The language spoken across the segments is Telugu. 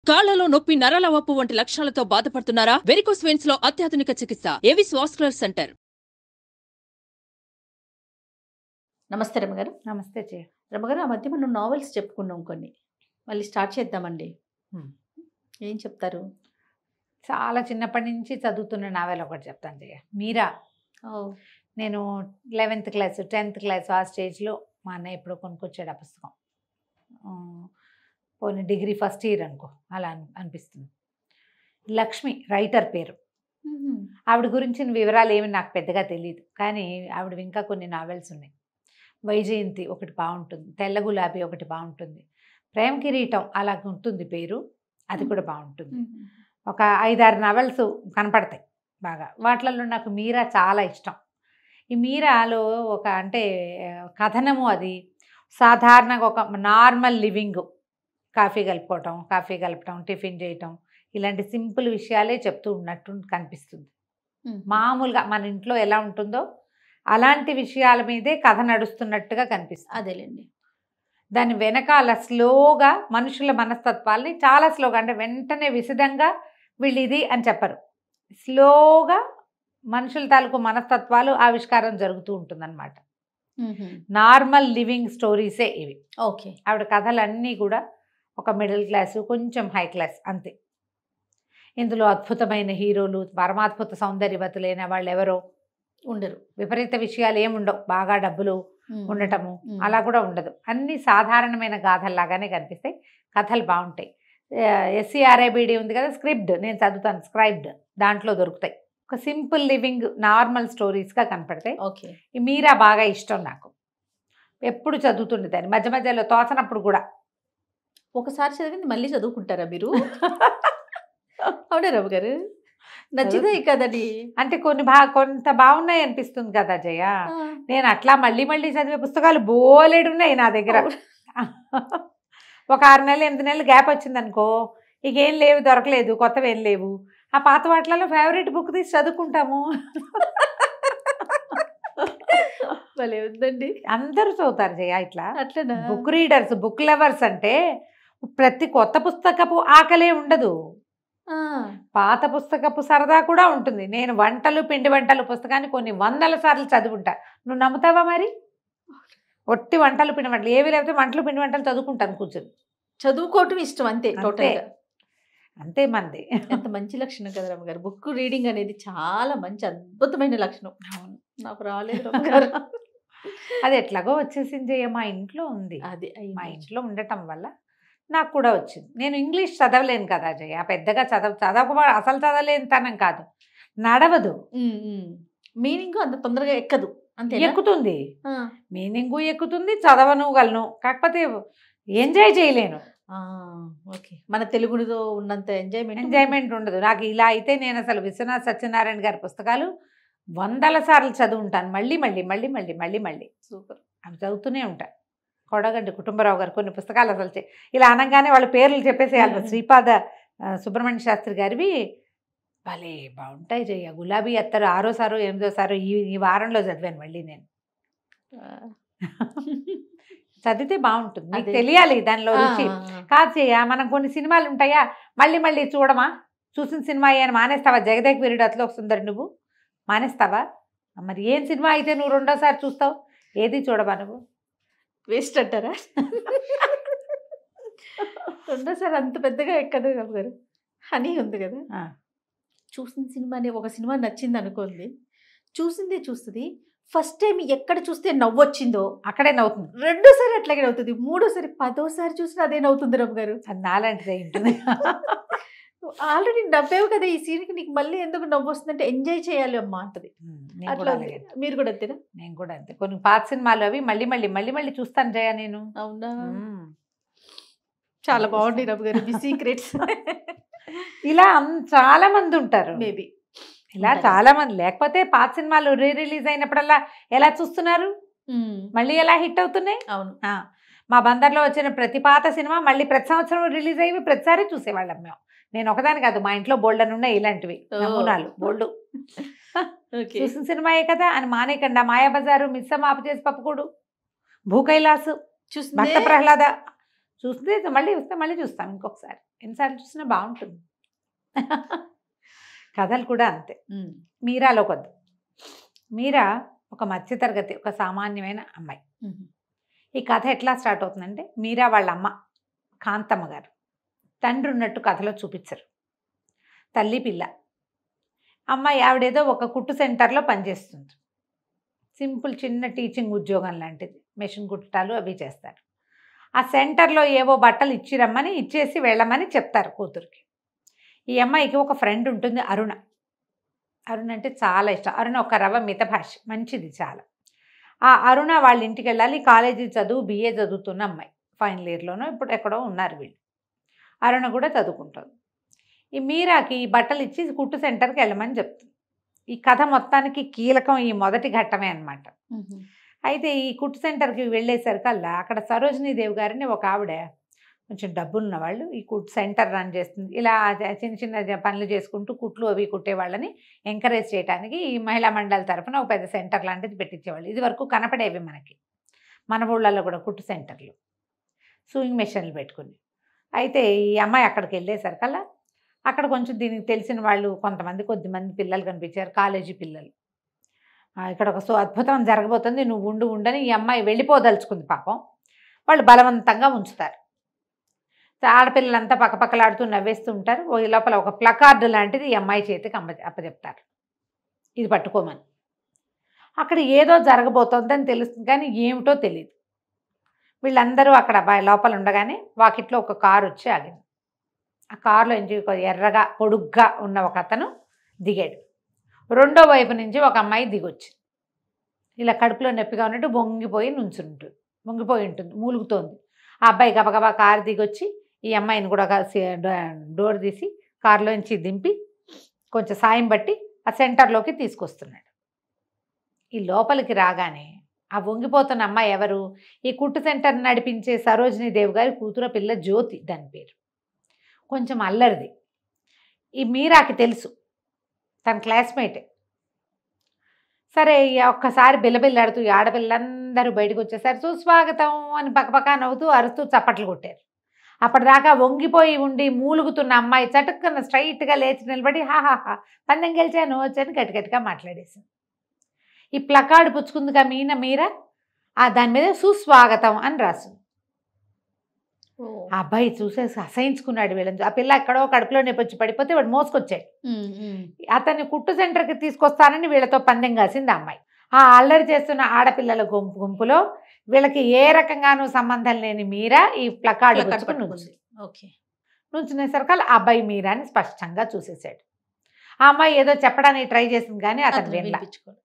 కాళ్లలో నొప్పి, నరాల వాపు వంటి లక్షణాలతో బాధపడుతున్నారా? వెరికోస్ వెయిన్స్ లో అత్యాధునిక చికిత్స ఏవిస్ వాస్కులర్ సెంటర్. నమస్తే రమగారు. నమస్తే జయ. రమగారు, ఆ మధ్య మనం నావెల్స్ చెప్పుకున్నాం కొన్ని, మళ్ళీ స్టార్ట్ చేద్దామండి. ఏం చెప్తారు? చాలా చిన్నప్పటి నుంచి చదువుతున్న నావెల్ ఒకటి చెప్తాను జయ. మీరా. నేను 11th క్లాస్ 10th క్లాస్ ఆ స్టేజ్లో మా అన్నయ్య ఎప్పుడో కొనుక్కొచ్చాడు ఆ పుస్తకం. పోనీ డిగ్రీ ఫస్ట్ ఇయర్ అనుకో, అలా అనిపిస్తుంది. లక్ష్మి రైటర్ పేరు. ఆవిడ గురించిన వివరాలు ఏమి నాకు పెద్దగా తెలియదు, కానీ ఆవిడ ఇంకా కొన్ని నావెల్స్ ఉన్నాయి. వైజయంతి ఒకటి బాగుంటుంది, తెల్ల గులాబీ ఒకటి బాగుంటుంది, ప్రేమ కిరీటం అలా ఉంటుంది పేరు, అది కూడా బాగుంటుంది. ఒక 5-6 నావెల్స్ కనపడతాయి బాగా. వాటిలలో నాకు మీరా చాలా ఇష్టం. ఈ మీరాలో ఒక అంటే కథనము, అది సాధారణంగా ఒక నార్మల్ లివింగ్, కాఫీ కలపటం, టిఫిన్ చేయటం, ఇలాంటి సింపుల్ విషయాలే చెప్తూ ఉన్నట్టు కనిపిస్తుంది. మామూలుగా మన ఇంట్లో ఎలా ఉంటుందో అలాంటి విషయాల మీదే కథ నడుస్తున్నట్టుగా కనిపిస్తుంది. అదేలేండి. దాని వెనకాల స్లోగా మనుషుల మనస్తత్వాల్ని చాలా స్లోగా, అంటే వెంటనే విశదంగా వీళ్ళు ఇది అని చెప్పరు, స్లోగా మనుషుల తాలూకు మనస్తత్వాలు ఆవిష్కారం జరుగుతూ ఉంటుందన్నమాట. నార్మల్ లివింగ్ స్టోరీసే ఇవి. ఓకే. ఆవిడ కథలన్నీ కూడా ఒక మిడిల్ క్లాసు, కొంచెం హై క్లాస్ అంతే. ఇందులో అద్భుతమైన హీరోలు, పరమాద్భుత సౌందర్యవతులైన వాళ్ళు ఎవరో ఉండరు, విపరీత విషయాలు ఏముండవు, బాగా డబ్బులు ఉండటము అలా కూడా ఉండదు. అన్ని సాధారణమైన గాథల్లాగానే కనిపిస్తాయి. కథలు బాగుంటాయి. SCRIBD ఉంది కదా, స్క్రిప్ట్ నేను చదువుతాను, స్క్రైబ్డ్, దాంట్లో దొరుకుతాయి. ఒక సింపుల్ లివింగ్ నార్మల్ స్టోరీస్గా కనపడతాయి. ఓకే. ఈ మీరా బాగా ఇష్టం నాకు, ఎప్పుడు చదువుతుండేదాన్ని, మధ్య మధ్యలో తోచనప్పుడు కూడా. ఒకసారి చదివింది మళ్ళీ చదువుకుంటారా మీరు? అవునా రవి గారు? నచ్చితే కదండి. అంటే కొంత బాగున్నాయి అనిపిస్తుంది కదా జయ. నేను అట్లా మళ్ళీ చదివే పుస్తకాలు బోలెడున్నాయి నా దగ్గర. ఒక 6 నెలలు 8 నెలలు గ్యాప్ వచ్చింది అనుకో, ఇక ఏం లేవు, దొరకలేదు, కొత్తవి ఏం లేవు. ఆ పాత వాటిలలో ఫేవరెట్ బుక్ తీసి చదువుకుంటాము. భలే ఉందండి. అందరూ చదువుతారు జయ ఇట్లా. అట్లనా? బుక్ రీడర్స్, బుక్ లవర్స్ అంటే ప్రతి కొత్త పుస్తకపు ఆకలే ఉండదు, పాత పుస్తకపు సరదా కూడా ఉంటుంది. నేను పిండి వంటలు పుస్తకాన్ని కొన్ని 100 సార్లు చదువుకుంటా. నువ్వు నమ్ముతావా మరి? ఒట్టి వంటలు పిండి వంటలు ఏవి లేకపోతే వంటలు పిండి వంటలు చదువుకుంటాను కూర్చొని. చదువుకోవటం ఇష్టం అంతే, టోటల్గా అంతే మంది. ఎంత మంచి లక్షణం కదా రమ్మ గారు. బుక్ రీడింగ్ అనేది చాలా మంచి అద్భుతమైన లక్షణం. నాకు రాలేదు రమ్మ గారు. అది ఎట్లాగో వచ్చేసింది, మా ఇంట్లో ఉంది. అది మా ఇంట్లో ఉండటం వల్ల నాకు కూడా వచ్చింది. నేను ఇంగ్లీష్ చదవలేను కదా జయ, పెద్దగా అసలు చదవలేని తనం కాదు, నడవదు. మీనింగ్ అంత తొందరగా ఎక్కదు. అంతే. ఎక్కుతుంది, మీనింగు ఎక్కుతుంది, చదవనుగలను, కాకపోతే ఎంజాయ్ చేయలేను. ఓకే. మన తెలుగులో ఉన్నంత ఎంజాయ్మెంట్ ఉండదు నాకు. ఇలా అయితే నేను అసలు విశ్వనాథ్ సత్యనారాయణ గారి పుస్తకాలు 100 సార్లు చదువుంటాను, మళ్ళీ మళ్ళీ మళ్ళీ మళ్ళీ మళ్ళీ మళ్ళీ. సూపర్. అవి చదువుతూనే ఉంటాను. కొడగంటి కుటుంబరావు గారు కొన్ని పుస్తకాలు అసలు ఇలా అనగానే వాళ్ళ పేర్లు చెప్పేసేయాలి. శ్రీపాద సుబ్రహ్మణ్య శాస్త్రి గారివి భలే బాగుంటాయి జయ. గులాబీ అత్తరు 6వ సారో 8వ సారో ఈ వారంలో చదివాను మళ్ళీ నేను. చదివితే బాగుంటుంది, మీకు తెలియాలి దానిలో రుచి. కాదు చెయ్య, మనం కొన్ని సినిమాలు ఉంటాయా మళ్ళీ మళ్ళీ చూడమా, చూసిన సినిమా అని మానేస్తావా? జగదేక్ వీరుడు అతలో సుందరి నువ్వు మానేస్తావా? మరి ఏం సినిమా అయితే నువ్వు 2వ సారి చూస్తావు? ఏది చూడవా నువ్వు? వేస్ట్ అంటారా? 2వ సారి అంత పెద్దగా ఎక్కదు రమ్మ గారు. హనీ ఉంది కదా, చూసిన సినిమాని, ఒక సినిమా నచ్చింది అనుకోండి, చూస్తుంది. ఫస్ట్ టైం ఎక్కడ చూస్తే నవ్వొచ్చిందో అక్కడే నవ్వుతుంది, 2వ సారి అట్లాగే నవ్వుతుంది, 3వసారి 10వసారి చూసినా అదే నవ్వుతుంది రమ్మ గారు. అది నాలాంటిదే ఉంటుంది. ఆల్రెడీ నవ్వేవు కదా, ఈ సీన్కి నీకు మళ్ళీ ఎందుకు నవ్వు వస్తుందంటే ఎంజాయ్ చేయాలి అమ్మా అంటది. అట్లా మీరు కూడా అంతేనా? నేను కూడా అంతే. కొన్ని పాత సినిమాలు అవి మళ్ళీ మళ్ళీ మళ్ళీ మళ్ళీ చూస్తాను జయ నేను. అవునా? చాలా బాగుంది రమ్మ గారు మీ సీక్రెట్స్. ఇలా చాలా మంది ఉంటారు, మేబీ ఇలా చాలా మంది. లేకపోతే పాత సినిమాలు రిలీజ్ అయినప్పుడల్లా ఎలా చూస్తున్నారు, మళ్ళీ ఎలా హిట్ అవుతున్నాయి. అవును. మా బందర్లో వచ్చిన ప్రతి పాత సినిమా మళ్ళీ ప్రతి సంవత్సరం రిలీజ్ అయ్యి ప్రతిసారి చూసేవాళ్ళం మేము. నేను ఒకదాని కాదు, మా ఇంట్లో బోల్డన్ ఉన్నాయి ఇలాంటివి నమూనాలు బోల్డు. చూసిన సినిమాయే కదా అని మానేకండా. మాయాబజారు, మిస్సమ్మ ఆపు చేసి పప్పుకూడు, భూకైలాసు, భక్త ప్రహ్లాద చూస్తే మళ్ళీ వస్తే మళ్ళీ చూస్తాం ఇంకొకసారి, ఎన్నిసార్లు చూసినా బాగుంటుంది. కథలు కూడా అంతే. మీరాలో కొద్ది, మీరా ఒక మధ్యతరగతి, ఒక సామాన్యమైన అమ్మాయి. ఈ కథ ఎట్లా స్టార్ట్ అవుతుందంటే, మీరా వాళ్ళ అమ్మ కాంతమ్మ గారు తండ్రి ఉన్నట్టు కథలో చూపించరు. తల్లి పిల్ల. అమ్మాయి ఆవిడేదో ఒక కుట్టు సెంటర్లో పనిచేస్తుంది. సింపుల్ చిన్న టీచింగ్ ఉద్యోగం లాంటిది, మెషిన్ కుట్టాలు అవి చేస్తారు. ఆ సెంటర్లో ఏవో బట్టలు ఇచ్చిరమ్మని ఇచ్చేసి వెళ్ళమని చెప్తారు కూతురికి. ఈ అమ్మాయికి ఒక ఫ్రెండ్ ఉంటుంది, అరుణ. అరుణ అంటే చాలా ఇష్టం. అరుణ ఒక రవ్వ మితభాష, మంచిది చాలా. ఆ అరుణ వాళ్ళ ఇంటికి వెళ్ళాలి. కాలేజీ చదువు, BA చదువుతున్న అమ్మాయి, ఫైనల్ ఇయర్లోనో ఇప్పుడు ఎక్కడో ఉన్నారు వీళ్ళు. అరుణ కూడా చదువుకుంటుంది. ఈ మీరాకి ఈ బట్టలు ఇచ్చి కుట్టు సెంటర్కి వెళ్ళమని చెప్తుంది. ఈ కథ మొత్తానికి కీలకం ఈ మొదటి ఘట్టమే అన్నమాట. అయితే ఈ కుట్టు సెంటర్కి వెళ్ళేసరికల్లా అక్కడ సరోజినీదేవి గారిని ఒక ఆవిడ, కొంచెం డబ్బులున్న వాళ్ళు, ఈ కుట్టు సెంటర్ రన్ చేస్తుంది. ఇలా చిన్న చిన్న పనులు చేసుకుంటూ కుట్లు అవి కుట్టేవాళ్ళని ఎంకరేజ్ చేయడానికి ఈ మహిళా మండలి తరఫున ఒక పెద్ద సెంటర్ లాంటిది పెట్టించేవాళ్ళు. ఇది వరకు కనపడేవి మనకి, మన ఊళ్ళల్లో కూడా కుట్టు సెంటర్లు, సూయింగ్ మెషిన్లు పెట్టుకుని. అయితే ఈ అమ్మాయి అక్కడికి వెళ్ళేసరికల్లా అక్కడ కొంచెం దీనికి తెలిసిన వాళ్ళు కొద్దిమంది పిల్లలు కనిపించారు, కాలేజీ పిల్లలు. ఇక్కడ ఒక అద్భుతం జరగబోతుంది, నువ్వు ఉండని ఈ అమ్మాయి వెళ్ళిపోదలుచుకుంది. పాపం వాళ్ళు బలవంతంగా ఉంచుతారు. ఆడపిల్లలంతా పక్కపక్కలాడుతూ నవ్వేస్తూ ఉంటారు. ఈ లోపల ఒక ప్లకార్డు లాంటిది ఈ అమ్మాయి చేతికి అప్పచెప్తారు, ఇది పట్టుకోమని. అక్కడ ఏదో జరగబోతోందని తెలుస్తుంది, కానీ ఏమిటో తెలియదు. వీళ్ళందరూ అక్కడ లోపల ఉండగానే వాకిట్లో ఒక కారు వచ్చి ఆగింది. ఆ కారులో నుంచి ఎర్రగా పొడుగ్గా ఉన్న ఒక అతను దిగాడు. రెండో వైపు నుంచి ఒక అమ్మాయి దిగొచ్చి ఇలా కడుపులో నొప్పిగా ఉన్నట్టు వంగిపోయి ఉంటుంది, మూలుగుతోంది. ఆ అబ్బాయి గబగబా కారు దిగొచ్చి ఈ అమ్మాయిని కూడా డోర్ తీసి కారులోంచి దింపి కొంచెం సాయం బట్టి ఆ సెంటర్లోకి తీసుకొస్తున్నాడు. ఈ లోపలికి రాగానే ఆ వంగిపోతున్న అమ్మాయి ఎవరు? ఈ కుట్టు సెంటర్ నడిపించే సరోజినీదేవి గారి కూతురు పిల్ల జ్యోతి, దాని పేరు. కొంచెం అల్లరిది. ఈ మీరాకి తెలుసు, తన క్లాస్మేటే. సరే ఒక్కసారి బిల్లబిల్లాడుతూ ఈ ఆడపిల్లందరూ బయటకు వచ్చేసారు. సుస్వాగతం అని పక్కపక్క నవ్వుతూ అరుస్తూ చప్పట్లు కొట్టారు. అప్పటిదాకా వంగిపోయి ఉండి మూలుగుతున్న అమ్మాయి చటుక్కున స్ట్రైట్గా లేచి నిలబడి హాహాహా పందెం గెలిచాను వచ్చని గట్టిగట్టిగా మాట్లాడేసింది. ఈ ప్లకార్డు పుచ్చుకుందిగా మీరా, దాని మీద సుస్వాగతం అని రాసింది. ఆ అబ్బాయి చూసేసి అసహించుకున్నాడు వీళ్ళని. ఆ పిల్ల ఎక్కడో కడుపులో నొప్పి పడిపోతే వాడు మోసుకొచ్చాడు. అతన్ని కుట్టు సెంటర్కి తీసుకొస్తానని వీళ్ళతో పందెం కాసింది ఆ అమ్మాయి. ఆ అల్లరి చేస్తున్న ఆడపిల్లల గుంపులో వీళ్ళకి ఏ రకంగానూ సంబంధం లేని మీరా ఈ ప్లకార్డు పుచ్చుకుని నుంచునేసరికి ఆ అబ్బాయి మీరాని స్పష్టంగా చూసేశాడు. ఆ అమ్మాయి ఏదో చెప్పడానికి ట్రై చేసింది, కానీ అతను వినపించుకోడు,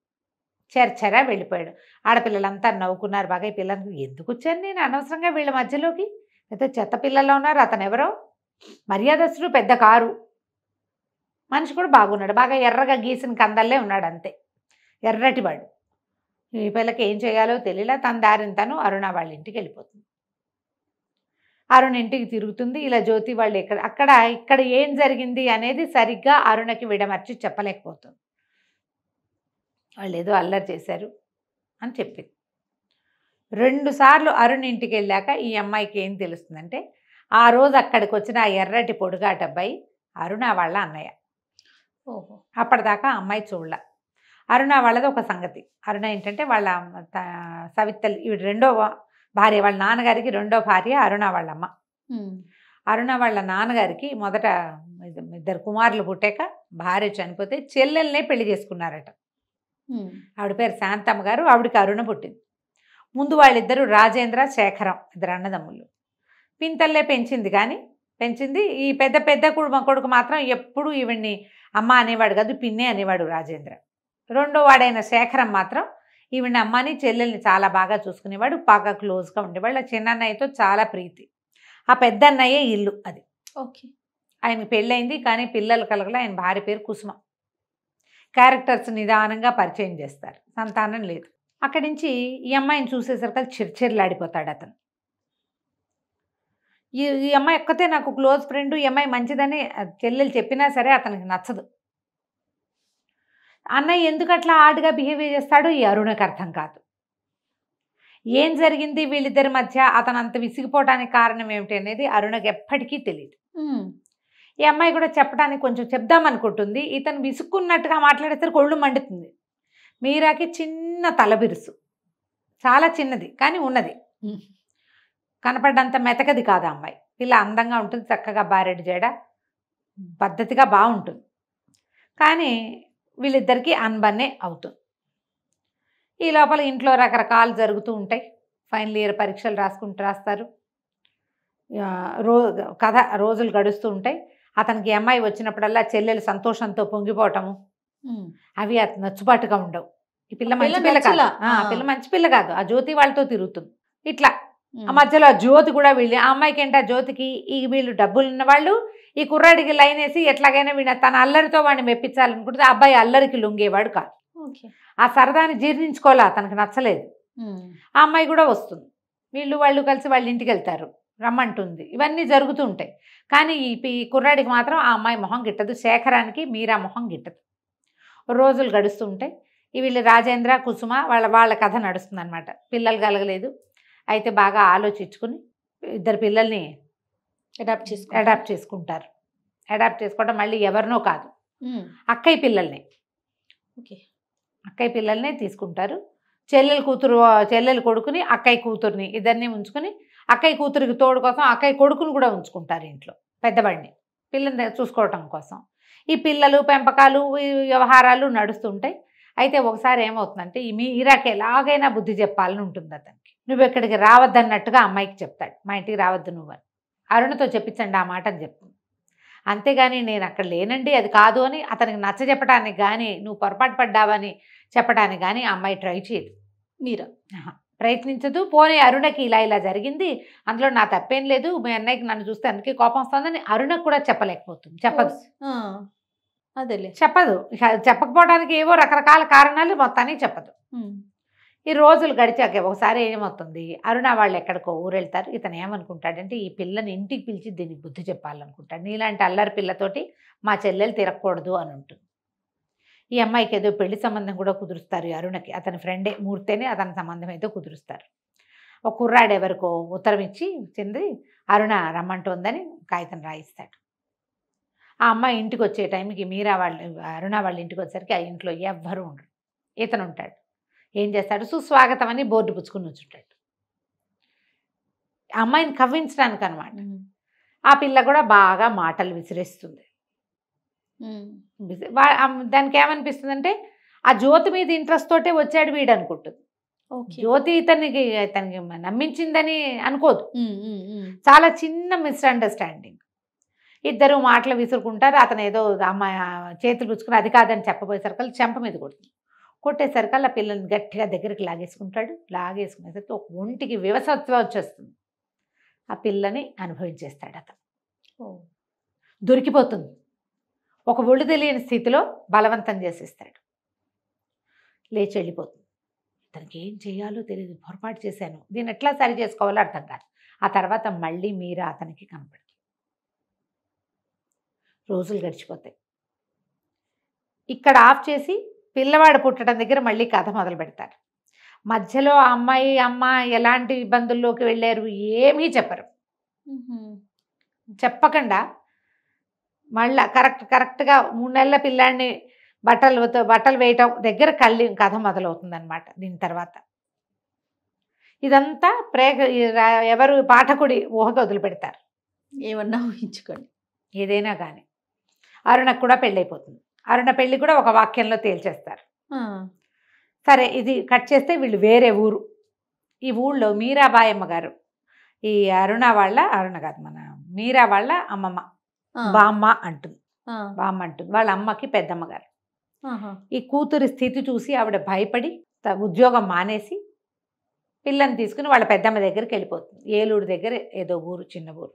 చెరచెరా వెళ్ళిపోయాడు. ఆడపిల్లలంతా నవ్వుకున్నారు బాగా. ఈ పిల్లలకు ఎందుకు వచ్చాను నేను అనవసరంగా వీళ్ళ మధ్యలోకి, అయితే చెత్త పిల్లల్లో ఉన్నారు. అతను ఎవరో మర్యాదస్తుడు, పెద్ద కారు మనిషి కూడా బాగున్నాడు, బాగా ఎర్రగా గీసిన కందల్లే ఉన్నాడు, అంతే ఎర్రటివాడు. ఈ పిల్లకి ఏం చేయాలో తెలియలా. తన దారిని తను అరుణ వాళ్ళ ఇంటికి వెళ్ళిపోతుంది. అరుణ ఇంటికి తిరుగుతుంది. ఇలా జ్యోతి వాళ్ళు ఇక్కడ ఏం జరిగింది అనేది సరిగ్గా అరుణకి విడమర్చి చెప్పలేకపోతుంది. వాళ్ళు ఏదో అల్లరి చేశారు అని చెప్పింది. 2 సార్లు అరుణ్ ఇంటికి వెళ్ళాక ఈ అమ్మాయికి ఏం తెలుస్తుందంటే, ఆ రోజు అక్కడికి వచ్చిన ఆ ఎర్రటి పొడుగాట అబ్బాయి అరుణ వాళ్ళ అన్నయ్య. అప్పటిదాకా అమ్మాయి చూడలే. అరుణ వాళ్ళది ఒక సంగతి. అరుణ ఏంటంటే వాళ్ళ సవితల్లి, ఇవి రెండో భార్య, వాళ్ళ నాన్నగారికి రెండో భార్య అరుణ వాళ్ళమ్మ. అరుణ వాళ్ళ నాన్నగారికి మొదట 2 కుమారులు పుట్టాక భార్య చనిపోతే చెల్లెల్నే పెళ్లి చేసుకున్నారట. ఆవిడ పేరు శాంతమ్మ గారు, ఆవిడకి అరుణ పుట్టింది. ముందు వాళ్ళిద్దరూ రాజేంద్ర, శేఖరం, 2 అన్నదమ్ములు. పింతల్లే పెంచింది. ఈ పెద్ద కొడుకు మాత్రం ఎప్పుడు ఈవిడ్ని అమ్మ అనేవాడు కాదు, పిన్నే అనేవాడు రాజేంద్ర. రెండో వాడైన శేఖరం మాత్రం ఈవిడ్ని అమ్మని చెల్లెల్ని చాలా బాగా చూసుకునేవాడు, బాగా క్లోజ్గా ఉండేవాళ్ళు. చిన్నన్నయ్యతో చాలా ప్రీతి. ఆ పెద్ద అన్నయ్యే ఇల్లు అది. ఆయనకి పెళ్ళయింది, కానీ పిల్లలు కలగల. ఆయన భార్య పేరు కుసుమ. క్యారెక్టర్స్ నిదానంగా పరిచయం చేస్తారు, సంతానం లేదు. అక్కడి నుంచి ఈ అమ్మాయిని చూసేసరికి చిర్చిర్లాడిపోతాడు అతను. ఈ అమ్మాయి ఒక్కతే నాకు క్లోజ్ ఫ్రెండ్, ఈ అమ్మాయి మంచిదని చెల్లెలు చెప్పినా సరే అతనికి నచ్చదు. అన్నయ్య ఎందుకు అట్లా ఆడుగా బిహేవ్ చేస్తాడో ఈ అరుణకి అర్థం కాదు. ఏం జరిగింది వీళ్ళిద్దరి మధ్య, అతను అంత విసిగిపోవడానికి కారణం ఏమిటి అనేది అరుణకి ఎప్పటికీ తెలియదు. ఈ అమ్మాయి కూడా చెప్పడానికి కొంచెం చెప్దామనుకుంటుంది. ఇతను విసుక్కున్నట్టుగా మాట్లాడేసరికి ఒళ్ళు మండుతుంది. మీరాకి చిన్న తలబిరుసు, చాలా చిన్నది కానీ ఉన్నది, కనపడ్డంత మెతకది కాదు అమ్మాయి. పిల్ల అందంగా ఉంటుంది, చక్కగా బారెడు జడ, పద్ధతిగా బాగుంటుంది. కానీ వీళ్ళిద్దరికీ అన్బన్నే అవుతుంది. ఈ లోపల ఇంట్లో రకరకాలు జరుగుతూ ఉంటాయి. ఫైనల్ ఇయర్ పరీక్షలు రాస్తారు. రోజులు గడుస్తూ ఉంటాయి. అతనికి అమ్మాయి వచ్చినప్పుడల్లా చెల్లెలు సంతోషంతో పొంగిపోవటము అవి అతను నచ్చుబాటుగా ఉండవు. ఈ పిల్ల మంచి పిల్ల కాదు, పిల్ల మంచి పిల్ల కాదు, ఆ జ్యోతి వాళ్ళతో తిరుగుతుంది. ఇట్లా ఆ మధ్యలో ఆ జ్యోతి కూడా వీళ్ళు, ఆ అమ్మాయికి ఏంటి, ఆ జ్యోతికి ఈ వీళ్ళు డబ్బులు ఉన్నవాళ్ళు, ఈ కుర్రాడికి లైన్ వేసి ఎట్లాగైనా వీళ్ళ తన అల్లరితో వాడిని మెప్పించాలనుకుంటే ఆ అబ్బాయి అల్లరికి లొంగేవాడు కాదు. ఆ సరదాని జీర్ణించుకోవాలా, తనకు నచ్చలేదు. ఆ అమ్మాయి కూడా వస్తుంది, వాళ్ళు కలిసి వాళ్ళ ఇంటికి వెళ్తారు, రమ్మంటుంది, ఇవన్నీ జరుగుతూ ఉంటాయి. కానీ ఈ కుర్రాడికి మాత్రం ఆ అమ్మాయి మొహం గిట్టదు, శేఖరానికి మీరా మొహం గిట్టదు. రోజులు గడుస్తూ ఉంటాయి. వీళ్ళు రాజేంద్ర కుసుమ వాళ్ళ కథ నడుస్తుంది అనమాట. పిల్లలు కలగలేదు, అయితే బాగా ఆలోచించుకుని ఇద్దరు పిల్లల్ని అడాప్ట్ చేసుకుంటారు. అడాప్ట్ చేసుకోవడం మళ్ళీ ఎవరినో కాదు, అక్కయ్య పిల్లల్నే తీసుకుంటారు. చెల్లెలు కొడుకుని అక్కయ్య కూతుర్ని ఇద్దరిని ఉంచుకుని, అక్కయ్య కూతురికి తోడు కోసం అక్కయ్య కొడుకుని కూడా ఉంచుకుంటారు ఇంట్లో, పెద్దవాడిని పిల్లల్ని చూసుకోవటం కోసం. ఈ పిల్లలు పెంపకాలు వ్యవహారాలు నడుస్తుంటాయి. అయితే ఒకసారి ఏమవుతుందంటే ఈ మీరాకి ఎలాగైనా బుద్ధి చెప్పాలని ఉంటుంది అతనికి. నువ్వు ఇక్కడికి రావద్దన్నట్టుగా అమ్మాయికి చెప్తాడు, మా ఇంటికి రావద్దు నువ్వు అని. అరుణతో చెప్పించండి ఆ మాట అని చెప్తుంది. అంతేగాని నేను అక్కడ లేనండి అది కాదు అని అతనికి నచ్చ చెప్పడానికి కానీ, నువ్వు పొరపాటు పడ్డావని చెప్పడానికి కానీ ఆ అమ్మాయి ట్రై చేయదు. మీరా ప్రయత్నించదు. పోనీ అరుణకి ఇలా జరిగింది, అందులో నా తప్పేం లేదు, మీ అన్నయ్యకి నన్ను చూస్తే అందుకే కోపం వస్తుందని అరుణకు కూడా చెప్పలేకపోతుంది, చెప్పదు. చెప్పకపోవడానికి ఏవో రకరకాల కారణాలు మొత్తానికి చెప్పదు. ఈ రోజులు గడిచాక ఒకసారి ఏమవుతుంది, అరుణ వాళ్ళు ఎక్కడికో ఊరు వెళ్తారు. ఇతను ఏమనుకుంటాడంటే ఈ పిల్లని ఇంటికి పిలిచి దీనికి బుద్ధి చెప్పాలనుకుంటాడు. నీలాంటి అల్లరి పిల్లతోటి మా చెల్లెలు తిరగకూడదు అని ఉంటుంది. ఈ అమ్మాయికి ఏదో పెళ్లి సంబంధం కూడా కుదురుస్తారు అరుణకి, అతని ఫ్రెండే మూర్తేనే అతని సంబంధం ఏదో కుదురుస్తారు. ఒక కుర్రాడు ఎవరికో ఉత్తరం ఇచ్చి చెంది అరుణ రమ్మంటుందని కాగితం రాయిస్తాడు. ఆ అమ్మాయి ఇంటికి వచ్చే టైంకి అరుణ వాళ్ళ ఇంటికి వచ్చేసరికి ఆ ఇంట్లో ఎవ్వరూ ఉండరు. ఇతను ఉంటాడు. ఏం చేస్తాడు, సుస్వాగతం అని బోర్డు పుచ్చుకుని వచ్చుంటాడు. ఆ అమ్మాయిని కవ్వించడానికి అనమాట. ఆ పిల్ల కూడా బాగా మాటలు విసిరేస్తుంది. దానికి ఏమనిపిస్తుంది అంటే ఆ జ్యోతి మీద ఇంట్రెస్ట్ తోటే వచ్చాడు వీడు అనుకుంటుంది. జ్యోతి ఇతనికి నమ్మించిందని అనుకోదు. చాలా చిన్న మిస్అండర్స్టాండింగ్. ఇద్దరు మాటలు విసురుకుంటారు. అతను ఏదో అమ్మాయి చేతులు పుచ్చుకుని అది కాదని చెప్పబోయేసరికి చెంప మీద కొట్టేసరికి ఆ పిల్లల్ని గట్టిగా దగ్గరికి లాగేసుకునేసరికి ఒక ఒంటికి వివసత్వం వచ్చేస్తుంది. ఆ పిల్లని అనుభవించేస్తాడు అతను. దొరికిపోతుంది. ఒక ఒళ్ళు తెలియని స్థితిలో బలవంతం చేసేస్తాడు. లేచి వెళ్ళిపోతుంది. ఇతనికి ఏం చేయాలో తెలియదు, పొరపాటు చేశాను, దీన్ని ఎట్లా సరి చేసుకోవాలో అర్థం కాదు. ఆ తర్వాత మళ్ళీ మీరా అతనికి కనపడుతుంది. రోజులు గడిచిపోతాయి. ఇక్కడ ఆఫ్ చేసి పిల్లవాడు పుట్టడం దగ్గర మళ్ళీ కథ మొదలు పెడతారు. మధ్యలో అమ్మ ఎలాంటి ఇబ్బందుల్లోకి వెళ్ళారు ఏమీ చెప్పరు. చెప్పకుండా మళ్ళీ కరెక్ట్గా 3 నెలల పిల్లాడిని బట్టలు వేయటం దగ్గర కథ మొదలవుతుంది అనమాట. దీని తర్వాత ఇదంతా ఎవరు పాఠకుడి ఊహకు వదిలిపెడతారు. ఏమన్నా ఊహించుకోండి, ఏదైనా కానీ. అరుణకు కూడా పెళ్ళైపోతుంది. అరుణ పెళ్ళి కూడా ఒక వాక్యంలో తేల్చేస్తారు. సరే, ఇది కట్ చేస్తే వీళ్ళు వేరే ఊరు. ఈ ఊళ్ళో మీరాబాయమ్మ గారు, ఈ అరుణ కాదు మన మీరా వాళ్ళ అమ్మమ్మ బామ్మ అంటుంది. వాళ్ళ అమ్మకి పెద్దమ్మగారు. ఈ కూతురి స్థితి చూసి ఆవిడ భయపడి ఉద్యోగం మానేసి పిల్లని తీసుకుని వాళ్ళ పెద్దమ్మ దగ్గరికి వెళ్ళిపోతుంది. ఏలూరు దగ్గర ఏదో ఊరు, చిన్న ఊరు,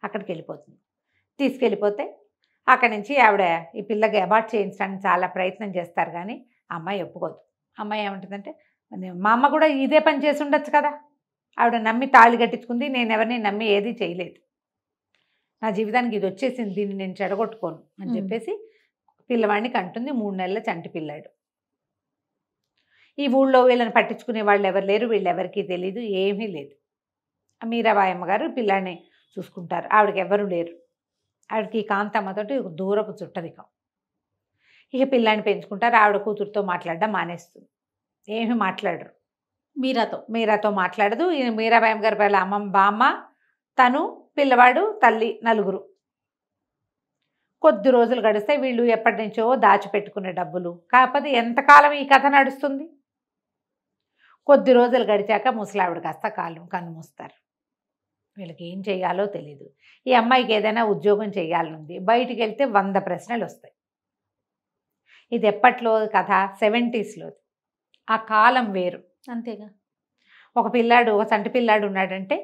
అక్కడికి వెళ్ళిపోతుంది. తీసుకెళ్ళిపోతే అక్కడి నుంచి ఆవిడ ఈ పిల్లకి అబార్ట్ చేయించడానికి చాలా ప్రయత్నం చేస్తారు. కానీ అమ్మాయి ఒప్పుకోదు. అమ్మాయి ఏమంటుందంటే, మా అమ్మ కూడా ఇదే పని చేసి ఉండొచ్చు కదా, ఆవిడ నమ్మి తాళి కట్టించుకుంది, నేను ఎవరిని నమ్మి ఏదీ చేయలేదు, నా జీవితానికి ఇది వచ్చేసింది, దీన్ని నేను చెడగొట్టుకోను అని చెప్పేసి పిల్లవాడిని కంటుంది. 3 నెలల చంటి పిల్లాడు. ఈ ఊళ్ళో వీళ్ళని పట్టించుకునే వాళ్ళు ఎవరు లేరు, వీళ్ళెవరికీ తెలీదు, ఏమీ లేదు. మీరాబాయి అమ్మగారు పిల్లాడిని చూసుకుంటారు. ఆవిడకి ఎవరు లేరు. ఆవిడకి కాంతమ్మతోటి ఒక దూరపు చుట్టరికం. ఇక పిల్లాడిని పెంచుకుంటారు. ఆవిడ కూతురుతో మాట్లాడడం మానేస్తుంది, ఏమీ మాట్లాడరు. మీరాతో మాట్లాడదు. మీరాబాయి అమ్మగారి పిల్ల అమ్మమ్మ బామ్మ, తను, పిల్లవాడు, తల్లి, నలుగురు. కొద్ది రోజులు గడిస్తే వీళ్ళు ఎప్పటి నుంచో దాచిపెట్టుకునే డబ్బులు. కాకపోతే ఎంతకాలం ఈ కథ నడుస్తుంది? కొద్ది రోజులు గడిచాక ముసలావిడ కాస్త కన్ను మూస్తారు. వీళ్ళకి ఏం చేయాలో తెలీదు. ఈ అమ్మాయికి ఏదైనా ఉద్యోగం చేయాలనుంది. బయటికి వెళ్తే 100 ప్రశ్నలు వస్తాయి. ఇది ఎప్పట్లో కథ? 70sలో. ఆ కాలం వేరు. అంతేగా. ఒక పిల్లాడు, ఒక చంటి పిల్లాడు ఉన్నాడంటే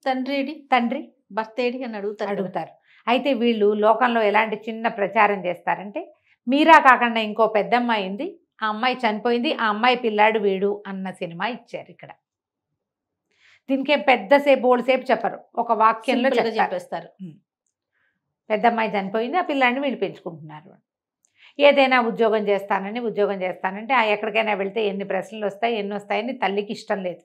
తండ్రి భర్త ఏడి అని అడుగుతారు. అయితే వీళ్ళు లోకంలో ఎలాంటి చిన్న ప్రచారం చేస్తారంటే, మీరా కాకుండా ఇంకో పెద్దమ్మాయి ఉంది, ఆ అమ్మాయి చనిపోయింది, ఆ అమ్మాయి పిల్లాడు వీడు అన్న సినిమా ఇచ్చారు ఇక్కడ. దీనికేం పెద్దసేపు ఓడిసేపు చెప్పరు, ఒక వాక్యంలో చెప్పేస్తారు. పెద్దమ్మాయి చనిపోయింది, ఆ పిల్లాడిని వీళ్ళు పెంచుకుంటున్నారు. ఏదైనా ఉద్యోగం చేస్తానంటే ఎక్కడికైనా వెళ్తే ఎన్ని ప్రశ్నలు వస్తాయి, ఎన్ని వస్తాయని తల్లికి ఇష్టం లేదు.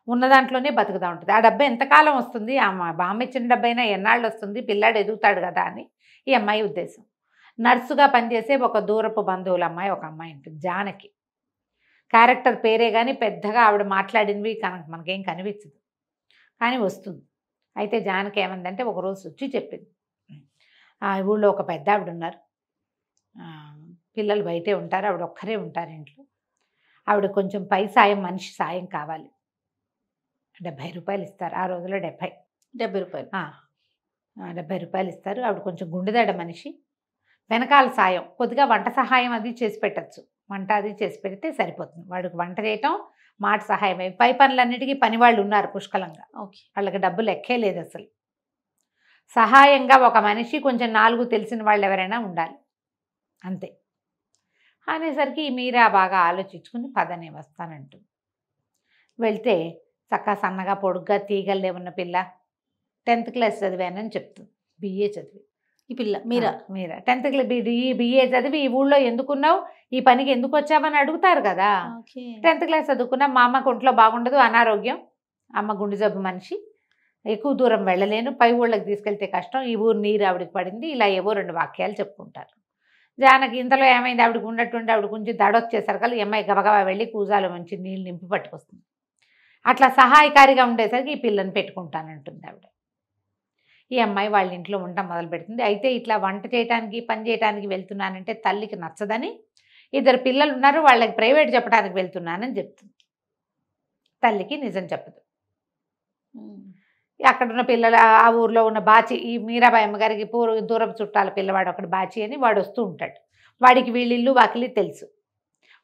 ఉన్న దాంట్లోనే బతుకుతూ ఉంటుంది. ఆ డబ్బు ఎంతకాలం వస్తుంది, ఆ బామ్మ ఇచ్చిన డబ్బు అయినా ఎన్నాళ్ళు వస్తుంది, పిల్లాడు ఎదుగుతాడు కదా అని ఈ అమ్మాయి ఉద్దేశం. నర్సుగా పనిచేసే ఒక దూరపు బంధువుల అమ్మాయి ఒక అమ్మాయి ఉంటుంది, జానకి. క్యారెక్టర్ పేరే కానీ పెద్దగా ఆవిడ మాట్లాడినవి మనకేం కనిపించదు, కానీ వస్తుంది. అయితే జానకి ఏమందంటే ఒకరోజు వచ్చి చెప్పింది, ఊళ్ళో ఒక పెద్ద ఆవిడ ఉన్నారు, పిల్లలు బయటే ఉంటారు, ఆవిడ ఒక్కరే ఉంటారు ఇంట్లో. ఆవిడ కొంచెం పై సాయం, మనిషి సాయం కావాలి. 70 రూపాయలు ఇస్తారు ఆ రోజులో. 70 రూపాయలు 70 రూపాయలు ఇస్తారు. ఆవిడ కొంచెం గుండెదడ మనిషి. వెనకాల సాయం కొద్దిగా వంట సహాయం అది చేసి పెట్టచ్చు, వంట అది చేసి పెడితే సరిపోతుంది. వాడికి వంట చేయటం, మాట సహాయం, పై పనులన్నిటికీ పని వాళ్ళు ఉన్నారు పుష్కలంగా. వాళ్ళకి డబ్బులు ఎక్కే లేదు అసలు. సహాయంగా ఒక మనిషి, కొంచెం 4 తెలిసిన వాళ్ళు ఎవరైనా ఉండాలి, అంతే. అనేసరికి మీరా బాగా ఆలోచించుకుని పదనే వస్తానంటుంది. వెళ్తే చక్కగా సన్నగా పొడుగ్గా తీగల్లే ఉన్న పిల్ల, 10th క్లాస్ చదివానని చెప్తుంది. BA చదివి ఈ పిల్ల మీరా 10th క్లాస్ BA చదివి ఈ ఊళ్ళో ఎందుకున్నావు, ఈ పనికి ఎందుకు వచ్చావని అడుగుతారు కదా. 10th క్లాస్ చదువుకున్నా, మా అమ్మకు ఒంట్లో బాగుండదు, అనారోగ్యం, అమ్మ గుండె జబ్బు మనిషి, ఎక్కువ దూరం వెళ్ళలేను, పై ఊళ్ళకి తీసుకెళ్తే కష్టం, ఈ ఊరు నీరు ఆవిడకి పడింది, ఇలా ఏవో 2 వాక్యాలు చెప్పుకుంటారు. జానకి ఇంతలో ఏమైంది, ఆవిడకి ఉన్నట్టుండి ఆవిడ కొంచెం దడొచ్చేసరికి ఈ అమ్మాయి గబగబా వెళ్ళి కూజాలో మంచి నీళ్ళు నింపి పట్టుకొస్తుంది. అట్లా సహాయకారిగా ఉండేసరికి ఈ పిల్లని పెట్టుకుంటానంటుంది ఆవిడ. ఈ అమ్మాయి వాళ్ళ ఇంట్లో ఉండటం మొదలు పెడుతుంది. అయితే ఇట్లా వంట చేయడానికి, పని చేయడానికి వెళ్తున్నానంటే తల్లికి నచ్చదని, 2 పిల్లలు ఉన్నారు, వాళ్ళకి ప్రైవేట్ చెప్పడానికి వెళ్తున్నానని చెప్తుంది. తల్లికి నిజం చెప్పదు. అక్కడున్న పిల్లలు, ఆ ఊర్లో ఉన్న బాచి, ఈ మీరాబాయి అమ్మగారికి దూరపు చుట్టాల పిల్లవాడు ఒకటి బాచి అని, వాడు వస్తూ ఉంటాడు. వాడికి వీళ్ళిల్లు వాకిలి తెలుసు.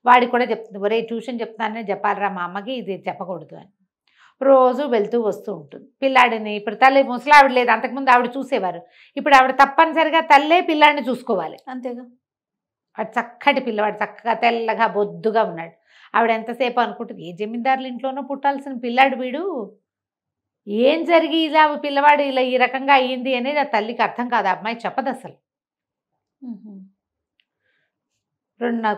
వాడికి కూడా చెప్తుంది, ఒరే ట్యూషన్ చెప్తానని చెప్పాలరా మా అమ్మకి, ఇది చెప్పకూడదు అని. రోజు వెళ్తూ వస్తూ ఉంటుంది. పిల్లాడిని ఇప్పుడు తల్లి ముసలావిడ లేదు, అంతకుముందు ఆవిడ చూసేవారు, ఇప్పుడు ఆవిడ తప్పనిసరిగా తల్లే పిల్లాడిని చూసుకోవాలి. అంతేగా. వాడు చక్కటి పిల్లవాడు, చక్కగా తెల్లగా బొద్దుగా ఉన్నాడు. ఆవిడ ఎంతసేపు అనుకుంటుంది, ఏ జమీందారుల ఇంట్లోనో పుట్టాల్సిన పిల్లాడు వీడు, ఏం జరిగి ఇలా పిల్లవాడు ఇలా ఈ రకంగా అయ్యింది అనేది ఆ తల్లికి అర్థం కాదు. ఆ అమ్మాయి చెప్పదు అసలు.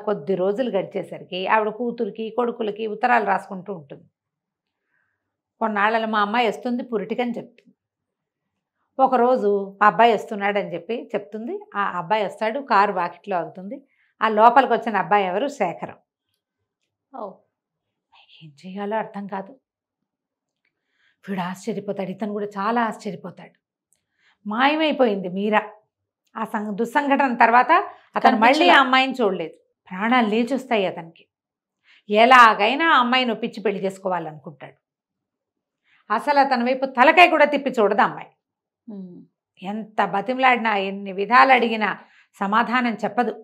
కొద్ది రోజులు గడిచేసరికి ఆవిడ కూతురికి, కొడుకులకి ఉత్తరాలు రాసుకుంటూ ఉంటుంది. కొన్నాళ్ళలో మా అమ్మాయి వస్తుంది పురిటికని చెప్తుంది. ఒకరోజు మా అబ్బాయి వస్తున్నాడని చెప్తుంది. ఆ అబ్బాయి వస్తాడు, కారు వాకిట్లో ఆగుతుంది. ఆ లోపలికి వచ్చిన అబ్బాయి ఎవరు? శేఖరం. ఏం చేయాలో అర్థం కాదు. వీడు ఆశ్చర్యపోతాడు, ఇతను కూడా చాలా ఆశ్చర్యపోతాడు. మాయమైపోయింది మీరా. ఆ దుస్సంఘటన తర్వాత అతను మళ్ళీ ఆ అమ్మాయిని చూడలేదు. ప్రాణాలు లేచొస్తాయి అతనికి. ఎలాగైనా ఆ అమ్మాయిని ఒప్పించి పెళ్లి చేసుకోవాలనుకుంటాడు. అసలు అతని వైపు తలకాయ కూడా తిప్పి చూడదు అమ్మాయి. ఎంత బతిమలాడినా, ఎన్ని విధాలు అడిగినా సమాధానం చెప్పదు.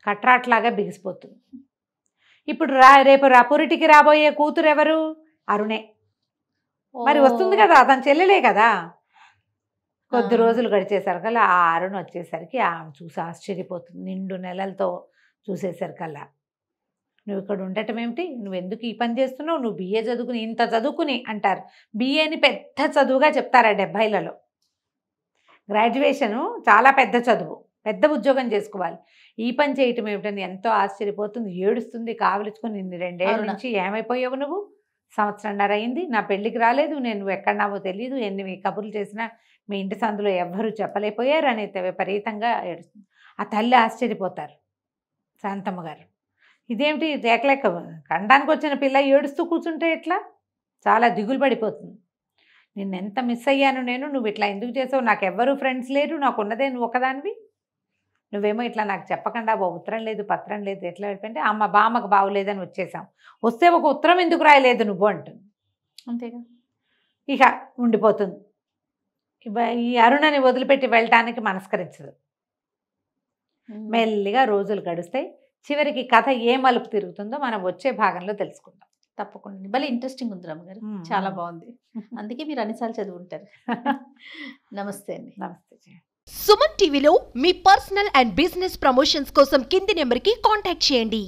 కట్రాట్లాగా బిగిసిపోతుంది. ఇప్పుడు రేపు పురిటికి రాబోయే కూతురు ఎవరు? అరుణే. మరి వస్తుంది కదా, అతని చెల్లెలే కదా. కొద్ది రోజులు గడిచేసరికల్లా ఆ అరుణ్ వచ్చేసరికి ఆమె చూసి ఆశ్చర్యపోతుంది. 2 నెలలతో చూసేసరికల్లా, నువ్వు ఇక్కడ ఉండటం ఏమిటి, నువ్వు ఎందుకు ఈ పని చేస్తున్నావు, నువ్వు BA చదువుకుని, ఇంత చదువుకుని అంటారు. BAని పెద్ద చదువుగా చెప్తారు ఆ 70లలో. గ్రాడ్యుయేషను చాలా పెద్ద చదువు, పెద్ద ఉద్యోగం చేసుకోవాలి. ఈ పని చేయటం ఏమిటని ఎంతో ఆశ్చర్యపోతుంది, ఏడుస్తుంది, కావలించుకొని నిన్ను 2 ఏళ్ళ నుంచి ఏమైపోయావు నువ్వు, సంవత్సరంన్నర అయింది, నా పెళ్ళికి రాలేదు, నేను ఎక్కడున్నావో తెలియదు, ఎన్ని కబుర్లు చేసినా మీ ఇంటి సందులో ఎవ్వరూ చెప్పలేకపోయారు అని విపరీతంగా ఏడుస్తుంది. ఆ తల్లి ఆశ్చర్యపోతారు శాంతమ్మ గారు. ఇదేమిటి లేకలేక కండానికి వచ్చిన పిల్ల ఏడుస్తూ కూర్చుంటే ఎట్లా, చాలా దిగులు పడిపోతుంది. నిన్ను ఎంత మిస్ అయ్యాను నేను, నువ్వు ఇట్లా ఎందుకు చేసావు, నాకు ఎవ్వరూ ఫ్రెండ్స్ లేరు, నాకు ఉన్నదే నువ్వు ఒకదానివి, నువ్వేమో ఇట్లా నాకు చెప్పకుండా ఓ ఉత్తరం లేదు పత్రం లేదు ఎట్లా వెళ్ళిపోయింటే అమ్మ బామ్మకు బాగోలేదని వచ్చేసాం, వస్తే ఒక ఉత్తరం ఎందుకు రాయలేదు నువ్వు అంటుంది. అంతేగా ఇక ఉండిపోతుంది. ఈ అరుణని వదిలిపెట్టి వెళ్ళటానికి మనస్కరించదు. మెల్లిగా రోజులు గడుస్తాయి. చివరికి కథ ఏ మలుపు తిరుగుతుందో మనం వచ్చే భాగంలో తెలుసుకుందాం. తప్పకుండా. భలే ఇంట్రెస్టింగ్ ఉంది రమ్మగారు, చాలా బాగుంది. అందుకే మీరు అన్నిసార్లు చదువుంటారు. నమస్తే అండి. నమస్తే. సుమన్ టీవీలో మీ పర్సనల్ అండ్ బిజినెస్ ప్రమోషన్స్ కోసం కింది నెంబర్కి కాంటాక్ట్ చేయండి.